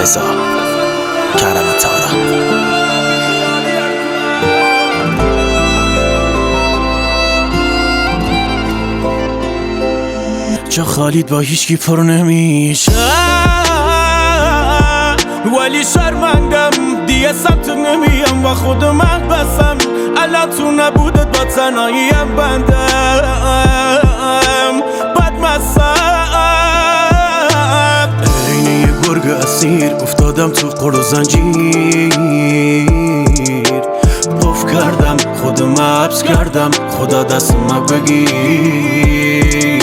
رضا کرم تارا. جا خالید با هیچکی پر نمیشه، ولی شرمندم دیگه سمت نمیم و خودم بسم. الان تو نبودت با تنهاییم بندم بدمستم، اینه یه گرگ اسیر افتادم تو قل و زنجیر. پف کردم خودم حبس کردم، خدا دست ما بگیر،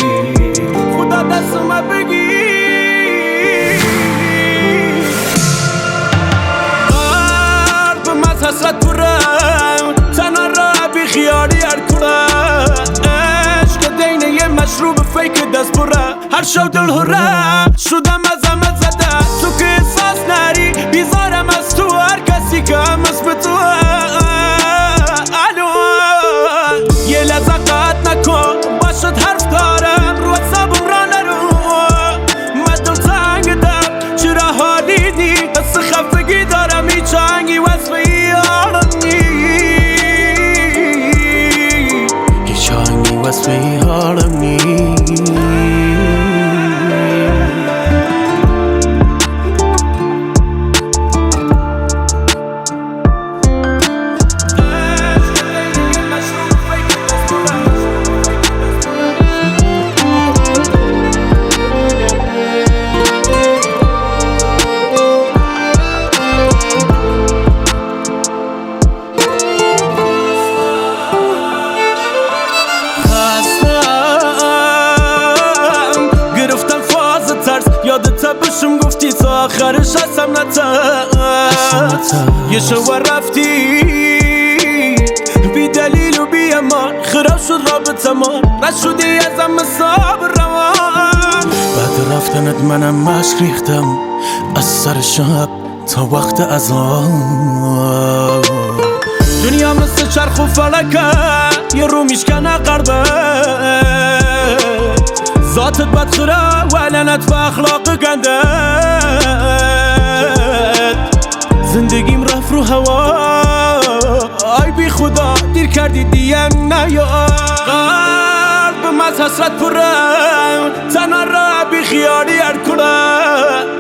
خدا دست ما بگیر. حسرت پرم تنها را بی خیالی هر کنه، عشق دینه یه مشروب فیک دست پره. هر شو دل هره شدم از همه زده، تو که احساس نری بیزارم از تو، هر کسی که هم اسم تو. الو یه لحظه قطع نکن باشد حرف دارم، رو حسابم را نرو من دل تنگ دم. چرا حالی نی حس خفگی دارم، هیچ آهنگی وصفه واسه حالم نی. یادت بشم گفتی تا آخرش هستم نترس، یه شو رفتی بی دلیل و بی امان، خراب شد رابطه ما نشدی ازم حساب روان. بعد رفتنت منم مشک ریختم از سر شب تا وقت اذان. دنیا مثل چرخ و فلکه یه رو میشکنه قربه، ذاتت بدخره و لعنت به اخلاق گندت. زندگیم رفت رو هوا آی بی خدا، دیر کردی دیگه نیا. قلبم از حسرت پرم تنها را بی خیالی هر کنه،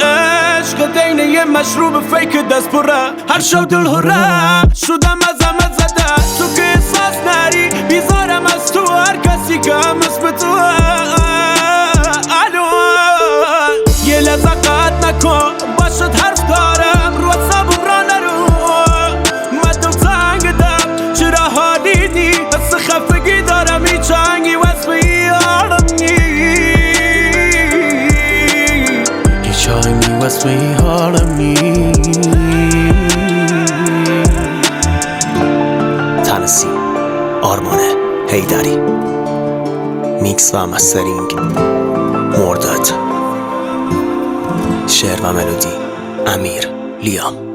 عشق دینه یه مشروب فیک دست پره. هر شو دل هره شدم از همه زده، تو که احساس نری بیزارم از تو، هر کسی که هم اسم تو. یه لحظه قطع نکن باشد حرف دارم، رو حسابم را نرو من دل تنگ دم. چرا حالی نی حس خفگی دارم، هیچ آهنگی وصفه حالم نی، هیچ آهنگی وصفه حالم نی. تنسی آرمان حیدری، میکس و مسترینگ مرداد، شعر و ملودی امیر لیام.